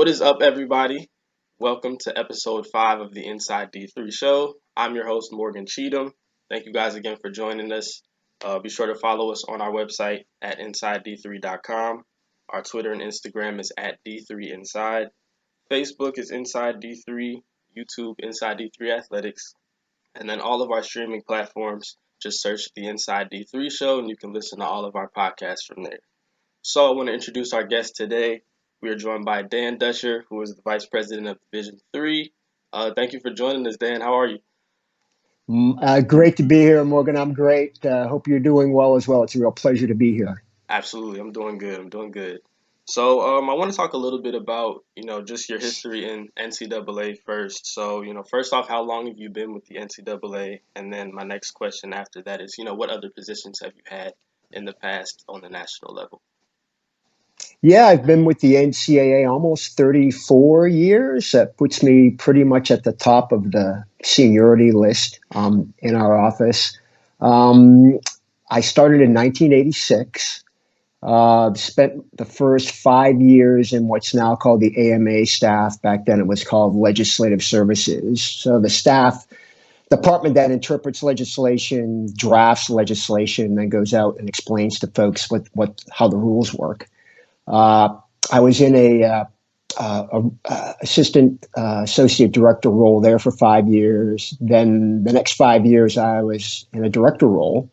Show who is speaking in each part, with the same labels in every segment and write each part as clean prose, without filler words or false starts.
Speaker 1: What is up, everybody? Welcome to episode 5 of the Inside D3 show. I'm your host, Morgan Cheatham. Thank you guys again for joining us. Be sure to follow us on our website at InsideD3.com. Our Twitter and Instagram is at D3Inside. Facebook is Inside D3, YouTube Inside D3 Athletics, and then all of our streaming platforms, just search the Inside D3 show and you can listen to all of our podcasts from there. So I want to introduce our guest today. We are joined by Dan Dusher, who is the Vice President of Division 3. Thank you for joining us, Dan. How are you?
Speaker 2: Great to be here, Morgan. I'm great. Hope you're doing well as well. It's a real pleasure to be here.
Speaker 1: Absolutely. I'm doing good. So I want to talk a little bit about, just your history in NCAA first. So, first off, how long have you been with the NCAA? And then my next question after that is, what other positions have you had in the past on the national level?
Speaker 2: Yeah, I've been with the NCAA almost 34 years. That puts me pretty much at the top of the seniority list in our office. I started in 1986. Spent the first 5 years in what's now called the AMA staff. Back then it was called Legislative Services. So the staff department that interprets legislation, drafts legislation, and then goes out and explains to folks how the rules work. I was in a assistant associate director role there for 5 years. Then the next 5 years I was in a director role.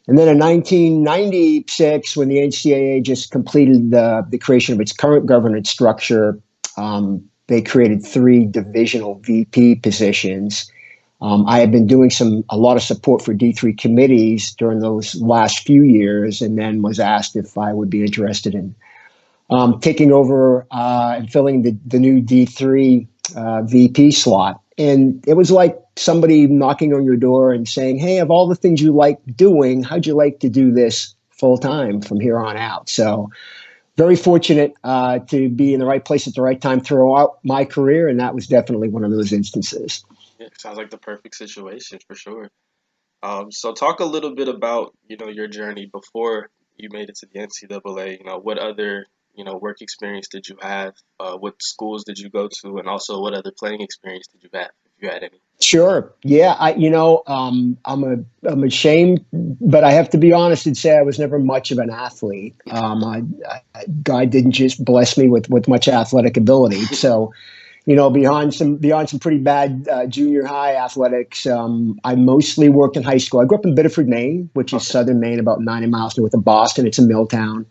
Speaker 2: And then in 1996, when the NCAA just completed the creation of its current governance structure, they created 3 divisional VP positions. I had been doing a lot of support for D3 committees during those last few years, and then was asked if I would be interested in taking over and filling the new D3 VP slot. And it was like somebody knocking on your door and saying, hey, of all the things you like doing, how'd you like to do this full time from here on out? So very fortunate to be in the right place at the right time throughout my career. And that was definitely one of those instances.
Speaker 1: Yeah, sounds like the perfect situation for sure. So talk a little bit about, your journey before you made it to the NCAA. What other work experience did you have? What schools did you go to? And also what other playing experience did you have, if you had any?
Speaker 2: Sure. Yeah. I'm ashamed, but I have to be honest and say I was never much of an athlete. God didn't just bless me with much athletic ability. So, beyond some pretty bad junior high athletics, I mostly worked in high school. I grew up in Biddeford, Maine, which is southern Maine, about 90 miles north of Boston. It's a mill town.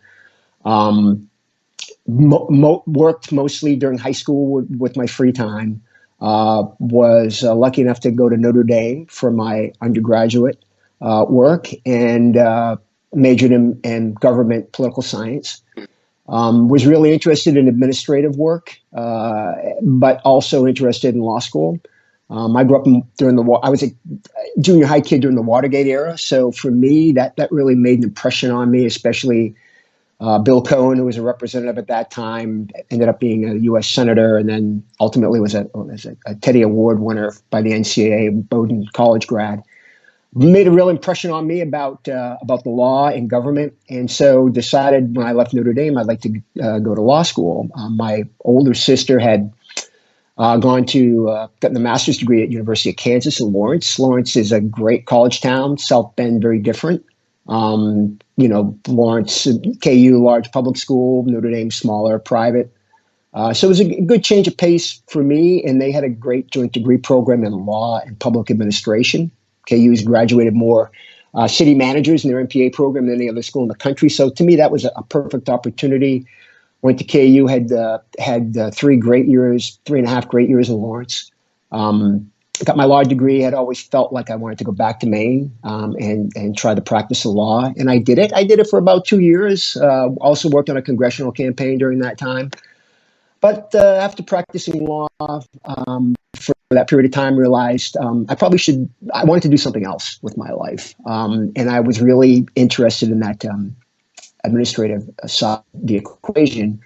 Speaker 2: Worked mostly during high school with my free time. Was lucky enough to go to Notre Dame for my undergraduate work and majored in government political science. Was really interested in administrative work, but also interested in law school. I grew up I was a junior high kid during the Watergate era. So for me, that really made an impression on me, especially Bill Cohen, who was a representative at that time, ended up being a U.S. senator, and then ultimately was a Teddy Award winner by the NCAA, Bowdoin College grad. Made a real impression on me about the law and government, and so decided when I left Notre Dame I'd like to go to law school. My older sister had gotten a master's degree at University of Kansas in Lawrence. Lawrence is a great college town. South Bend, very different. Lawrence, KU, large public school, Notre Dame, smaller, private. So it was a good change of pace for me, and they had a great joint degree program in law and public administration. KU's graduated more city managers in their MPA program than any other school in the country. So to me, that was a perfect opportunity. Went to KU, had 3.5 great years in Lawrence. Got my law degree. Had always felt like I wanted to go back to Maine and try the practice of law, and I did it. I did it for about 2 years. Also worked on a congressional campaign during that time. But after practicing law for that period of time, realized I wanted to do something else with my life, and I was really interested in that administrative side of the equation.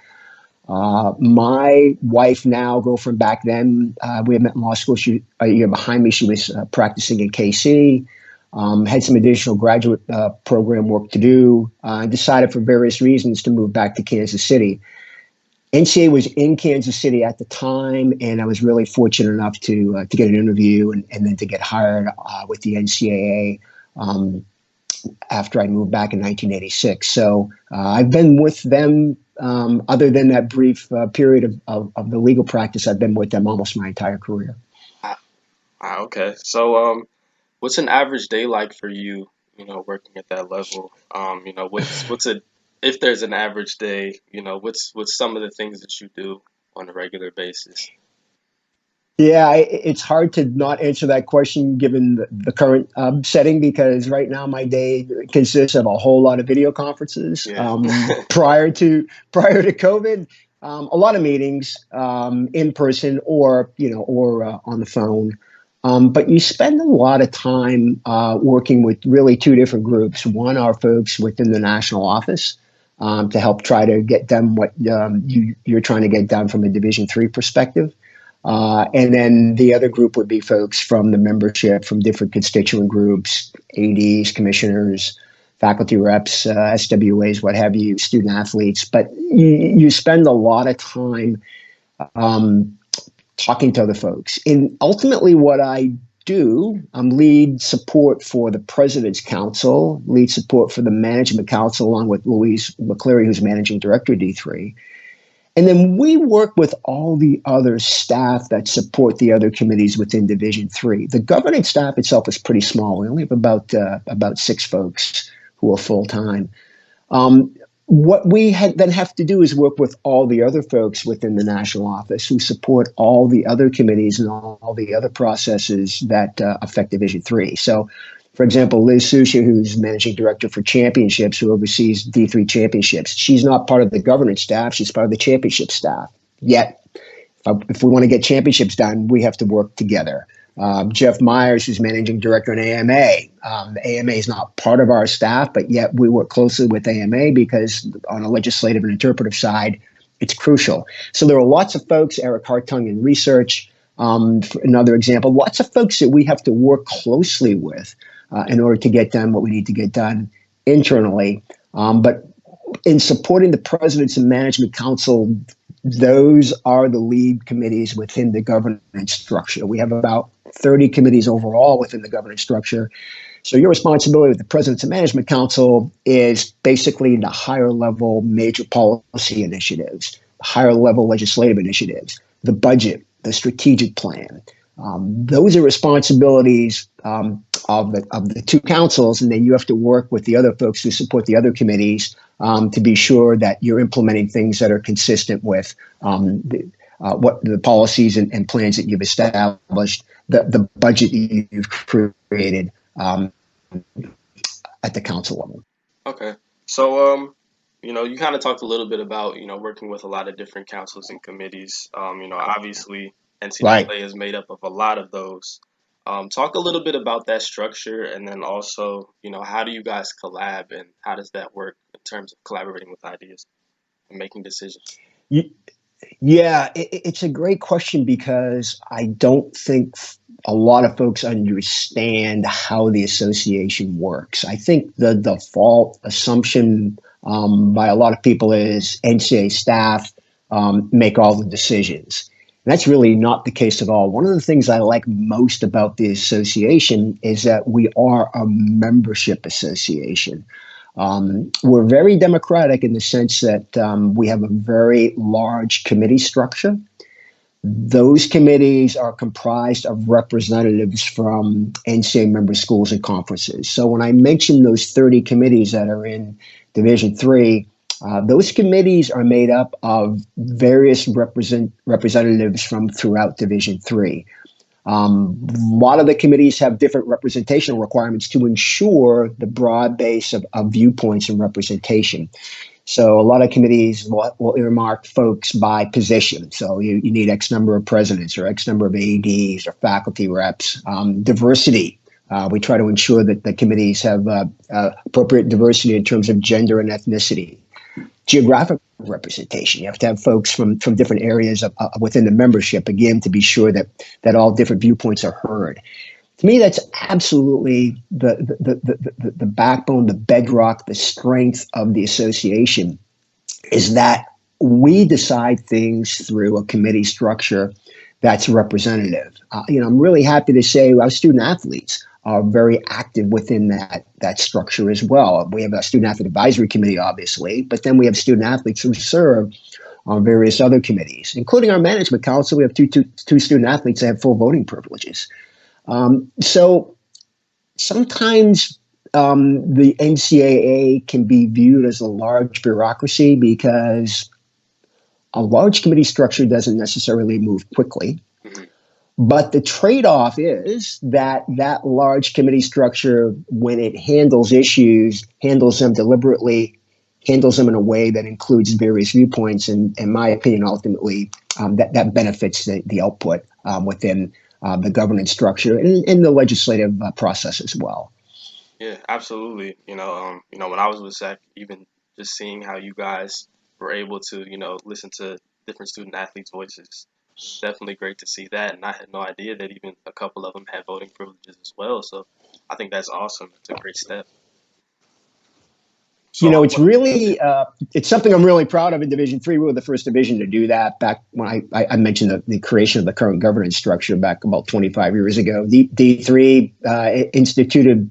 Speaker 2: My wife now, girlfriend back then, we had met in law school. She a year behind me. She was practicing in KC. Had some additional graduate program work to do. Decided for various reasons to move back to Kansas City. NCAA was in Kansas City at the time, and I was really fortunate enough to get an interview and then to get hired with the NCAA after I moved back in 1986. So I've been with them, other than that brief period of the legal practice, I've been with them almost my entire career.
Speaker 1: Okay. So, what's an average day like for you, working at that level? What's a if there's an average day, what's some of the things that you do on a regular basis?
Speaker 2: Yeah, it's hard to not answer that question given the current setting, because right now my day consists of a whole lot of video conferences.
Speaker 1: Yeah.
Speaker 2: Prior to COVID, a lot of meetings in person or on the phone. But you spend a lot of time working with really two different groups. One are folks within the national office to help try to get done what you're trying to get done from a Division III perspective. And then the other group would be folks from the membership, from different constituent groups, ADs, commissioners, faculty reps, SWAs, what have you, student athletes. But you spend a lot of time talking to other folks. And ultimately what I do, I'm lead support for the President's Council, lead support for the Management Council, along with Louise McCleary, who's Managing Director of D3. And then we work with all the other staff that support the other committees within Division III. The governance staff itself is pretty small. We only have about 6 folks who are full-time. What we then have to do is work with all the other folks within the national office who support all the other committees and all the other processes that affect Division III. So, for example, Liz Susha, who's Managing Director for Championships, who oversees D3 Championships, she's not part of the governance staff. She's part of the championship staff. Yet, if we want to get championships done, we have to work together. Jeff Myers, who's Managing Director in AMA. The AMA is not part of our staff, but yet we work closely with AMA because on a legislative and interpretive side, it's crucial. So there are lots of folks, Eric Hartung in research, for another example, lots of folks that we have to work closely with in order to get done what we need to get done internally. But in supporting the President's and Management Council, those are the lead committees within the governance structure. We have about 30 committees overall within the governance structure. So your responsibility with the President's and Management Council is basically the higher level major policy initiatives, higher level legislative initiatives, the budget, the strategic plan. Those are responsibilities of the two councils, and then you have to work with the other folks who support the other committees to be sure that you're implementing things that are consistent with what the policies and plans that you've established, the budget that you've created at the council level.
Speaker 1: Okay. So, you kind of talked a little bit about, working with a lot of different councils and committees. Obviously, NCAA is made up of a lot of those. Talk a little bit about that structure, and then also, how do you guys collab, and how does that work in terms of collaborating with ideas and making decisions?
Speaker 2: Yeah, it's a great question because I don't think a lot of folks understand how the association works. I think the default assumption by a lot of people is NCAA staff make all the decisions. And that's really not the case at all. One of the things I like most about the association is that we are a membership association. We're very democratic in the sense that we have a very large committee structure. Those committees are comprised of representatives from NCAA member schools and conferences. So when I mention those 30 committees that are in Division III, those committees are made up of various representatives from throughout Division III. A lot of the committees have different representational requirements to ensure the broad base of viewpoints and representation. So a lot of committees will earmark folks by position. So you need X number of presidents or X number of ADs or faculty reps. Diversity. We try to ensure that the committees have appropriate diversity in terms of gender and ethnicity. Geographic representation. You have to have folks from different areas within the membership, again, to be sure that all different viewpoints are heard. To me, that's absolutely the backbone, the bedrock, the strength of the association, is that we decide things through a committee structure that's representative. I'm really happy to say our student athletes are very active within that structure as well. We have a student athlete advisory committee, obviously, but then we have student athletes who serve on various other committees, including our management council. We have two student athletes that have full voting privileges. So sometimes the NCAA can be viewed as a large bureaucracy because a large committee structure doesn't necessarily move quickly. But the trade-off is that large committee structure, when it handles issues, handles them deliberately, handles them in a way that includes various viewpoints, and in my opinion, ultimately, that benefits the output within the governance structure and the legislative process as well.
Speaker 1: Yeah, absolutely. When I was with SEC, even just seeing how you guys were able to, listen to different student athletes' voices, definitely great to see that. And I had no idea that even a couple of them had voting privileges as well. So I think that's awesome. It's a great step. So
Speaker 2: It's really it's something I'm really proud of in Division III. We were the first division to do that back when I mentioned the creation of the current governance structure back about 25 years ago. D3 instituted,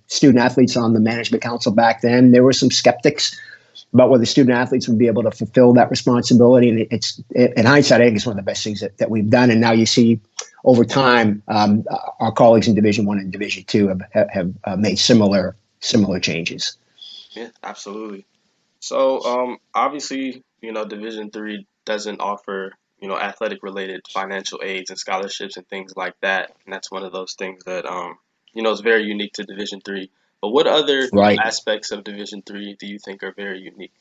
Speaker 2: student athletes on the management council back then. There were some skeptics about whether student athletes would be able to fulfill that responsibility. And it's in hindsight, I think it's one of the best things that we've done. And now you see over time, our colleagues in Division I and Division II have made similar changes.
Speaker 1: Yeah, absolutely. So obviously, Division III doesn't offer, athletic related financial aids and scholarships and things like that. And that's one of those things that, is very unique to Division III. But what other
Speaker 2: Right.
Speaker 1: aspects of Division III do you think are very unique?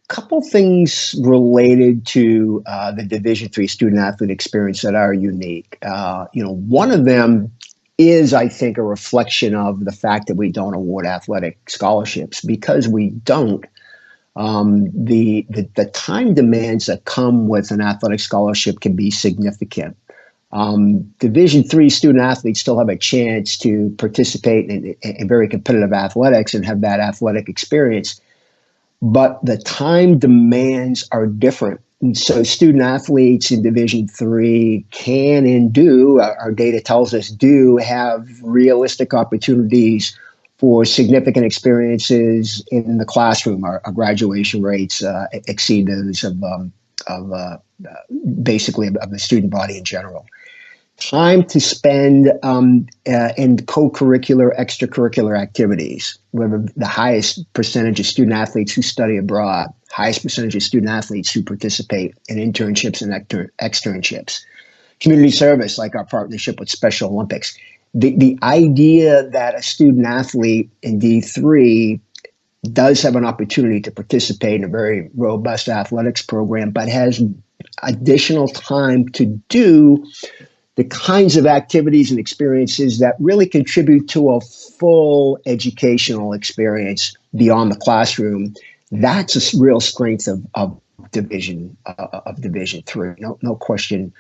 Speaker 2: Couple things related to the Division III student athlete experience that are unique. One of them is, I think, a reflection of the fact that we don't award athletic scholarships. Because we don't, the time demands that come with an athletic scholarship can be significant. Division III student athletes still have a chance to participate in very competitive athletics and have that athletic experience, but the time demands are different. And so student athletes in Division III can and do, our data tells us, do have realistic opportunities for significant experiences in the classroom. Our graduation rates exceed those of basically of the student body in general. Time to spend in co-curricular, extracurricular activities. We have the highest percentage of student athletes who study abroad, highest percentage of student athletes who participate in internships and externships. Community service, like our partnership with Special Olympics. The idea that a student athlete in D3 does have an opportunity to participate in a very robust athletics program, but has additional time to do the kinds of activities and experiences that really contribute to a full educational experience beyond the classroom. That's a real strength of Division III. No question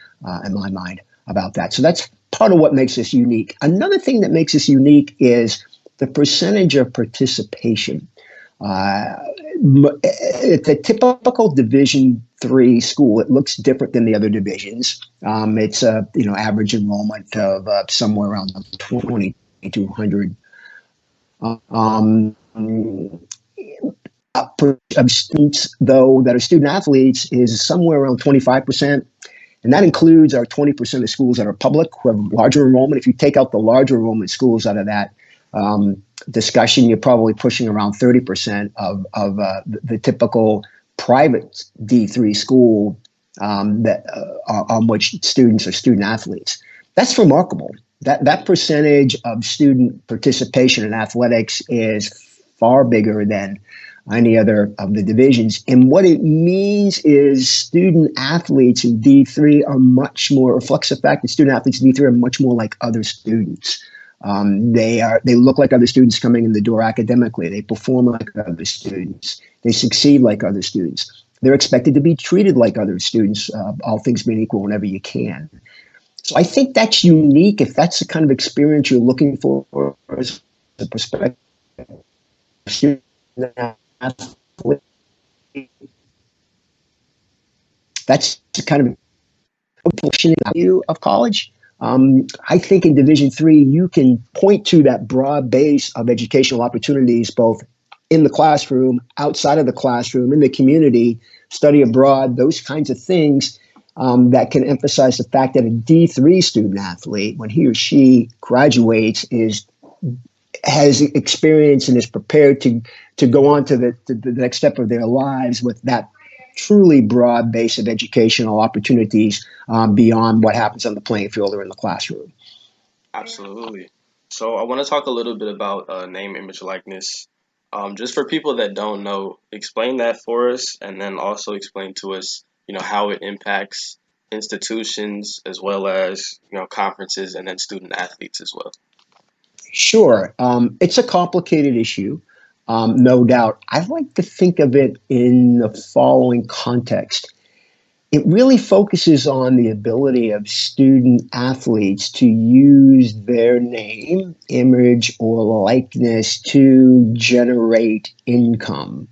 Speaker 2: in my mind about that. So that's part of what makes us unique. Another thing that makes us unique is the percentage of participation. It's a typical Division III school. It looks different than the other divisions. It's a average enrollment of somewhere around 2,200. Of students, though, that are student athletes is somewhere around 25%. And that includes our 20% of schools that are public who have larger enrollment. If you take out the larger enrollment schools out of that discussion, you're probably pushing around 30% of the typical private D3 school that on which students are student athletes. That's remarkable. That percentage of student participation in athletics is far bigger than any other of the divisions. And what it means is student athletes in D3 are much more, reflects the fact that student athletes in D3 are much more like other students. They look like other students coming in the door academically. They perform like other students. They succeed like other students. They're expected to be treated like other students, all things being equal whenever you can. So I think that's unique. If that's the kind of experience you're looking for as a prospective student athlete. That's kind of portion value of college. I think in Division III, you can point to that broad base of educational opportunities, both in the classroom, outside of the classroom, in the community, study abroad, those kinds of things that can emphasize the fact that a D3 student athlete, when he or she graduates, has experience and is prepared to go on to the next step of their lives with that truly broad base of educational opportunities beyond what happens on the playing field or in the classroom.
Speaker 1: Absolutely. So I want to talk a little bit about name, image, likeness. Just for people that don't know, explain that for us, and then also explain to us, how it impacts institutions as well as, conferences and then student athletes as well.
Speaker 2: Sure. It's a complicated issue, no doubt. I like to think of it in the following context. It really focuses on the ability of student athletes to use their name, image, or likeness to generate income.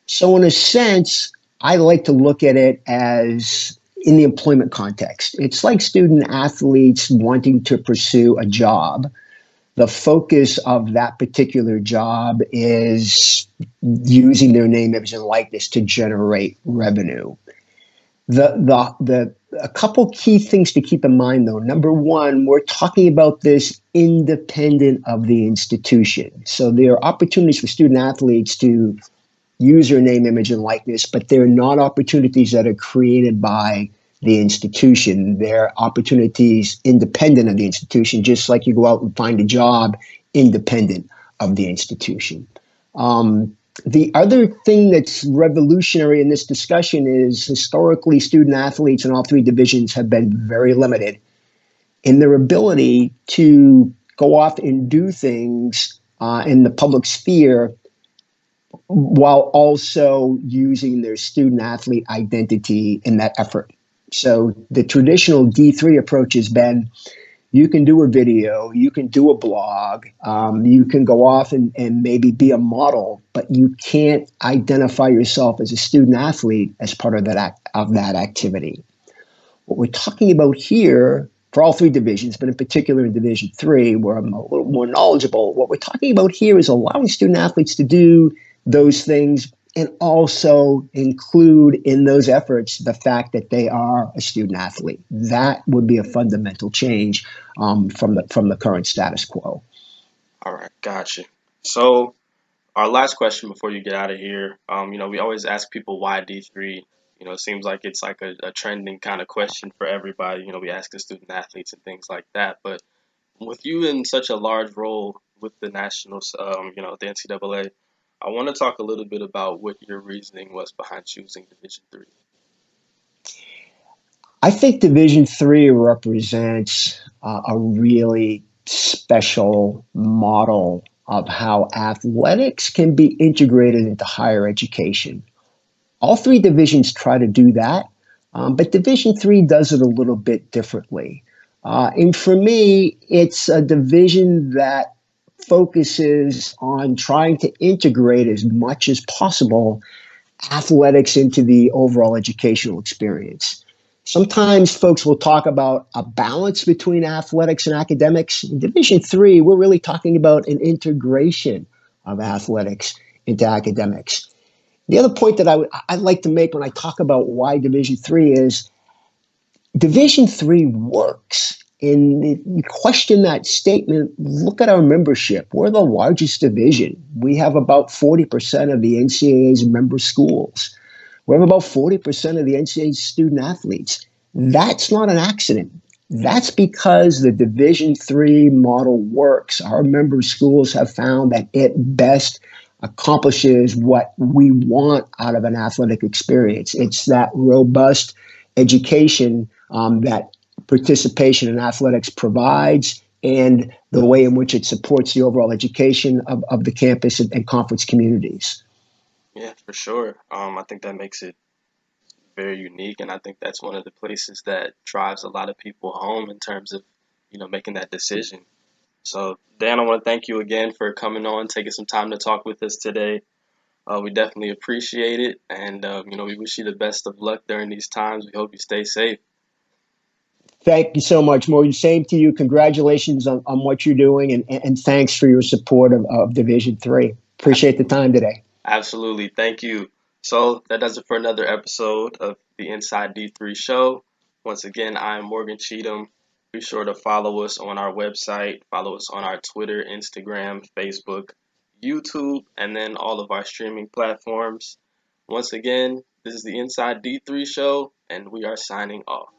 Speaker 2: So, in a sense, I like to look at it as in the employment context. It's like student athletes wanting to pursue a job. The focus of that particular job is using their name, image, and likeness to generate revenue. The a couple key things to keep in mind though. Number one, we're talking about this independent of the institution. So there are opportunities for student athletes to use their name, image, and likeness, but they're not opportunities that are created by the institution. They're opportunities independent of the institution, just like you go out and find a job independent of the institution. The other thing that's revolutionary in this discussion is historically student athletes in all three divisions have been very limited in their ability to go off and do things in the public sphere while also using their student athlete identity in that effort. So the traditional D3 approach has been you can do a video, you can do a blog, you can go off and maybe be a model, but you can't identify yourself as a student athlete as part of that activity. What we're talking about here for all three divisions, but in particular in Division III, where I'm a little more knowledgeable, what we're talking about here is allowing student athletes to do those things and also include in those efforts the fact that they are a student athlete. That would be a fundamental change from the current status quo.
Speaker 1: All right, gotcha. So our last question before you get out of here, we always ask people why D3. It seems like it's like a trending kind of question for everybody. We ask the student athletes and things like that. But with you in such a large role with the nationals, the NCAA, I want to talk a little bit about what your reasoning was behind choosing Division III.
Speaker 2: I think Division III represents a really special model of how athletics can be integrated into higher education. All three divisions try to do that, but Division III does it a little bit differently. And for me, it's a division that focuses on trying to integrate as much as possible athletics into the overall educational experience. Sometimes folks will talk about a balance between athletics and academics. In Division III, we're really talking about an integration of athletics into academics. The other point that I'd like to make when I talk about why Division III is Division III works. And if you question that statement, look at our membership. We're the largest division. We have about 40% of the NCAA's member schools. We have about 40% of the NCAA student athletes. That's not an accident. That's because the Division III model works. Our member schools have found that it best accomplishes what we want out of an athletic experience. It's that robust education that participation in athletics provides and the way in which it supports the overall education of the campus and conference communities.
Speaker 1: Yeah, for sure. I think that makes it very unique, and I think that's one of the places that drives a lot of people home in terms of, making that decision. So, Dan, I want to thank you again for coming on, taking some time to talk with us today. We definitely appreciate it, and we wish you the best of luck during these times. We hope you stay safe.
Speaker 2: Thank you so much, Morgan. Same to you. Congratulations on what you're doing, and thanks for your support of Division Three. Appreciate the time today.
Speaker 1: Absolutely. Thank you. So that does it for another episode of the Inside D3 show. Once again, I'm Morgan Cheatham. Be sure to follow us on our website, follow us on our Twitter, Instagram, Facebook, YouTube, and then all of our streaming platforms. Once again, this is the Inside D3 show, and we are signing off.